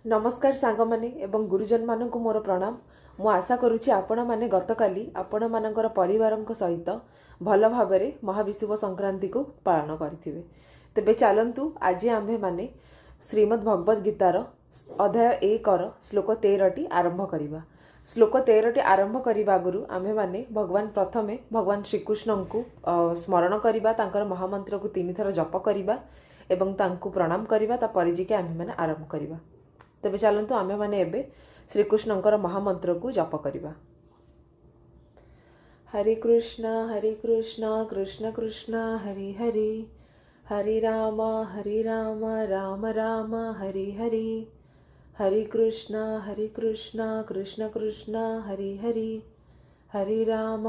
नमस्कार सांग माने एवं गुरुजन मानक मोर प्रणाम। मु आशा करुच्ची आपण माने गतकाली आपण मानकर परिवारक सहित भल भाबरे महाविषुव संक्रांति को पालन करथिबे। तेबे चलंतु आज आम्भे माने श्रीमद् भगवद गीतार अध्याय 1 श्लोक 13 टी आरंभ करिबा। श्लोक 13 टी आरंभ करिबा आगुरु आम्भे माने भगवान प्रथमे भगवान श्रीकृष्ण को स्मरण करिबा, तांकर महामंत्र को 3 थर जप करिबा एवं तांको प्रणाम करिबा। ता परिजिके आम्भे माने आरंभ करिबा। तेबे चलंतु आमे माने एबे श्रीकृष्णंकर महामंत्र को जप करिबा। हरे कृष्ण कृष्ण कृष्ण हरि हरि, हरे राम राम राम हरि हरि, हरे कृष्ण कृष्ण कृष्ण हरि हरि, हरे राम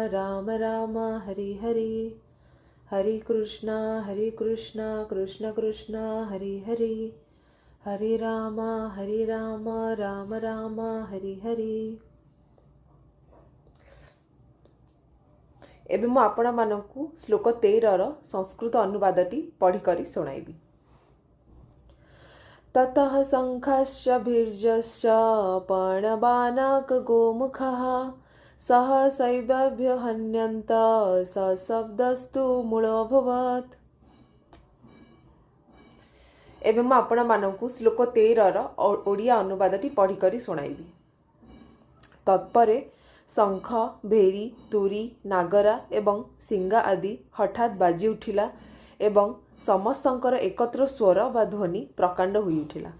राम राम हरि हरि, हरे कृष्ण कृष्ण कृष्ण हरि हरि, हरे राम राम राम हरि हरि। एबे मु आपण मानकु श्लोक 13 रो संस्कृत अनुवादटी पढ़ी करी सुनाइबी। ततः शंखश्च भीर्यश्च पर्णबाणक गोमुखः सहसैवभ्य हन्यन्त स शब्दस्तु मूलोऽभवत्। एवं मु आपण मानकु श्लोक 13 रो ओडिया अनुवादटी पढ़ी करी सुनाइबी। तत्परे शंख, भेरी, तुरी, नागरा एवं सिंगा आदि हठात बाजी उठिला एवं समस्तंकर एकत्र स्वर बा ध्वनि प्रकांड होई उठिला।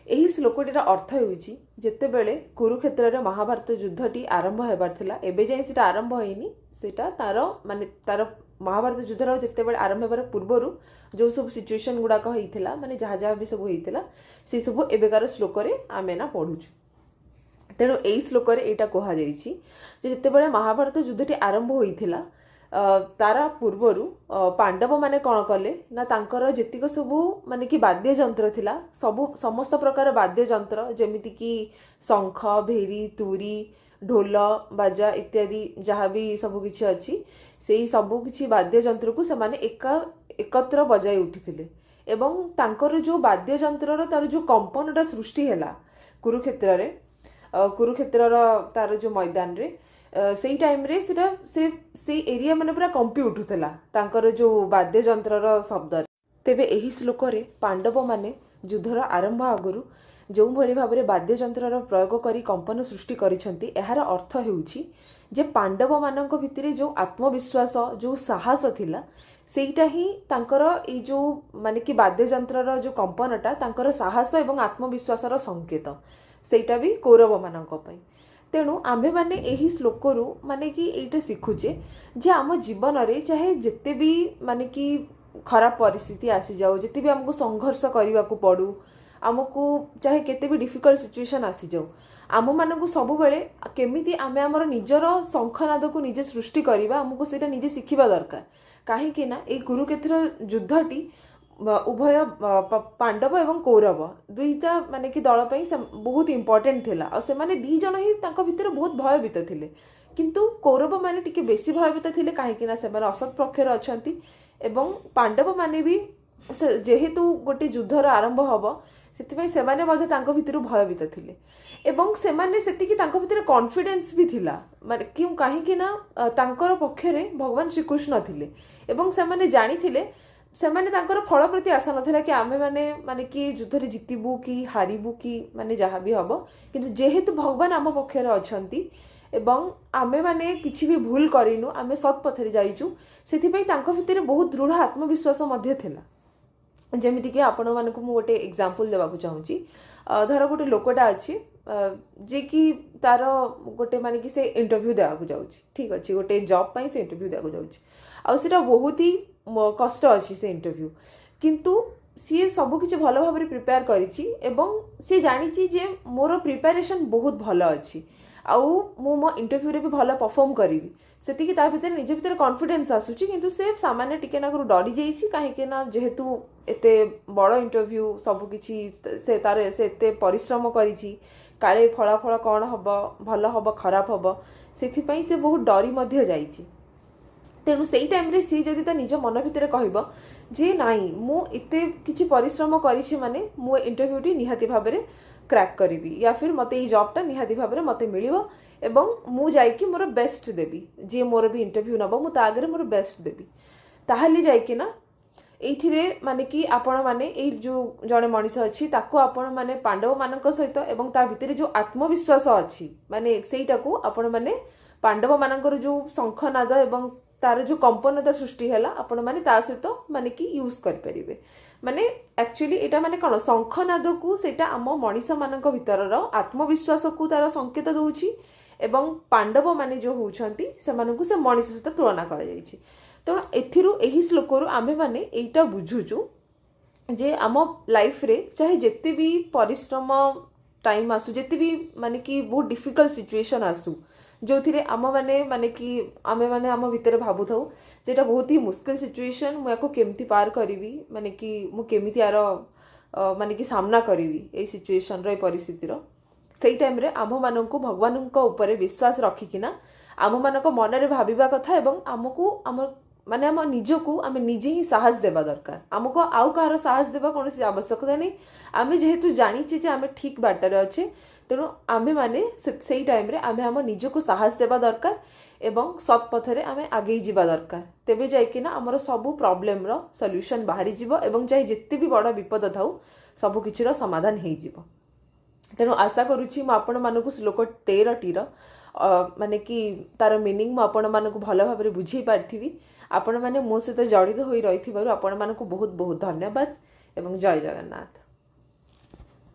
एही श्लोकटीर अर्थ हेउची जेतेबेले कुरुक्षेत्र रे महाभारत युद्धटी आरंभ हेबार थिला, एबे जाय सेटा आरंभ होइनी, सेटा तार महाभारत युद्धर जेतेबेले आरंभ हेबार पूर्वरु जो सब सिचुएशन गुडाक होइथिला, माने जहा जहा भी सब होइथिला, से सब एबेकार श्लोक रे आमे ना पढुछु। तेणु एई श्लोक रे एटा कहा जाइछि जे जेतेबेले महाभारत युद्धटी आरंभ होइथिला तारा पूर्वरु पांडव माने कोन कले ना तांकर जेतिक सबु माने कि वाद्य यंत्र थिला, सबु समस्त प्रकार वाद्य यंत्र जेमिति कि शंख, भेरी, तुरी, ढोल, बाजा इत्यादि जहाँ भी सबु किछि अछि, सेही सबु किछि वाद्य यंत्र को से माने एकत्र बजाई उठिथिले एवं तांकर जो वाद्य यंत्रर तार जो कंपनटा सृष्टि हैला कुरुक्षेत्र रे, कुरुक्षेत्रर तार जो मैदान रे सेही टाइम रे से एरिया माने पूरा कंपी उठुथला तांकर जो वाद्य यंत्रर शब्द। तेबे एही श्लोक रे पांडव माने युद्धर आरंभ आगुरु जो भली भाबरे वाद्य यंत्रर प्रयोग करी कंपन सृष्टि करिसंती, एहार अर्थ हेउची जे पांडव मानक भितरे जो आत्मविश्वास जो साहस थिला सेईटा ही तांकर ए जो माने कि वाद्य यंत्रर जो कंपनटा तांकर साहस एवं आत्मविश्वासर संकेत, सेईटा भी कौरव मानक पई। तेणु आम्भे माने एही श्लोकरू माने कि एइटा शिखुचे जे आम जीवन रे चाहे जेते भी माने कि खराब परिस्थिति आसी जाऊ, जेते भी हमको संघर्ष करने को पड़ू, आमको चाहे केते भी डिफिकल्ट सिचुएशन आसी जाऊ, आम मानक सब बेले केमिति आमे आमर निजर शंखनाद को निजे सृष्टि करवा, आमको सेटा निजे शिखिबा दरकार। काहेकि ना ए कुरुक्षेत्र युद्धटी उभय पांडव एवं कौरव दुईटा माने कि दल पई बहुत इंपोर्टेंट थिला और से माने दी जन ही तांको भितर बहुत भयभीत थिले, किंतु कौरव माने टिके बेसी भयभीत थिले काहेकि ना से माने असत पक्षर अछंती एवं पांडव माने भी जेहेतु गोटे युद्धर आरंभ हबो सेतिपई सेमाने मध्ये तांको भितर भयभीत थिले एवं सेमाने सेतिकी तांको भितर कॉन्फिडेंस भी थिला, माने क्यों काहेकि ना तांकर पक्षरे भगवान श्रीकृष्ण थिले एवं सेमाने जानी थिले सेमाने तांकर फल प्रति आशा नथिला कि आमे माने कि युद्धरे जितिबु कि हारिबु कि माने जहा भी हबो, किंतु जेहेतु भगवान आम पक्षरे अछंती एवं आमे माने किछि भी भूल करिनु, आमे सत पथरे जाइछु, सेथिपई तांको भितरे बहुत दृढ़ आत्मविश्वास मध्ये थिला। जेमिति कि आपण मानकु मु गोटे एग्जांपल देबाकू चाहूची। धर गोटे लोकटा अछि जे कि तार गोटे माने कि से इंटरव्यू देबाकू जाउची, ठीक अछि, गोटे जॉब पई से इंटरव्यू देबाकू जाउची आ सेटा बहुत ही कष्ट अच्छी से इंटरव्यू, किंतु सी सब किसी भल भाव प्रिपेयर करिछि एवं सी जानिछि जे मोर प्रिपेरेशन बहुत भल अच्छी आउ मु मो इंटरव्यू रे भी भल परफॉर्म करिवि, सेतिकी ता भितर निज भितर कॉन्फिडेंस आसुछि, किंतु से सामान्य टिके नागरु डरी जाइछि काहेकि ना जेहेतु एते बड़ इंटरव्यू सब किछि से तार से एते परिश्रम करिछि, काले फलाफल कौन हब, भल हब खराब हब, सेथिपई से बहुत डरी मध्ये जाइछि। तेणु से टाइम रे सी जदि ता निज मन भितर कहब जे नाई मु एते किछि परिश्रम करिछि माने मु इंटरव्यूटी निहाती भाबरे क्रैक करी या फिर मते ये जॉबटा निहाती भाबरे मते मिलिबो एवं मु जाइकी मोर बेस्ट देबी जे मोर भी इंटरव्यू नब मु ता आगे मोर बेस्ट देबी ताहले जाइकी ना एइथिरे माने कि आपण माने ए जो जड़े मनीष अच्छी ताको आपण माने पांडव मानक सहित एवं ता भितर जो आत्मविश्वास अच्छी माने सेटा को आपण माने पांडव मानकर जो शंखनाद एवं तार जो कंपनता सृष्टि हैला आपण माने ता सहित माने कि यूज कर परिबे माने एक्चुअली एटा माने कोन शंखनाद को सेटा आम मनीष मानक भितरर आत्मविश्वास को तार संकेत दउची एवं पांडव माने जो होउछंती सेमानकु से मनीष सहित तुलना करा जायछि। तेणु एथिरु एही श्लोकरु आमे माने एइटा बुझुचु जे आम लाइफ रे चाहे जेते भी परिश्रम टाइम आसु जेते भी माने कि बहुत डिफिकल्ट सिचुएशन आसु जो थिरे आम माने कि आमे माने आम भितर भाबु थाउ जेटा बहुत ही मुश्किल सिचुएशन मु याको केमती पार करिवि माने कि मु केमिति यार माने कि सामना करिवि ए सिचुएशन रे परिस्थिति रो सेई टाइम रे आम माननकु भगवानक ऊपर विश्वास रखिकिना आम मानक मन रे भाबिबा कथा एवं आमको आम माने आम निजको आम निजे ही साहस देबा दरकार आमको आउ कहार साहस देबा कोनोसी आवश्यकता नहीं आमे जेहेतु जानिचे जे आमे ठीक बाटर अच्छे तेणु आमे माने सेई टाइम रे आमे आम निजको साहस देबा दरकार एवं सत् पथरे आमे आगे जीवा दरकार तेबे जाइकिना आमर सबु प्रॉब्लम रो सॉल्यूशन बाहरी जीवो एवं चाहे जेते भी बड़ विपद थाउ सबु किछिर समाधान हेई जीवो। तेणु आशा करुछि मु आपण मानकु श्लोक 13 टीर माने कि तार मीनिंग मु आपण मानकु भल भाबरे बुझी पारथिबी आपण माने मो सहित जड़ित होई रहिथिबारु आपण मानकु बहुत बहुत धन्यवाद एवं जय जगन्नाथ।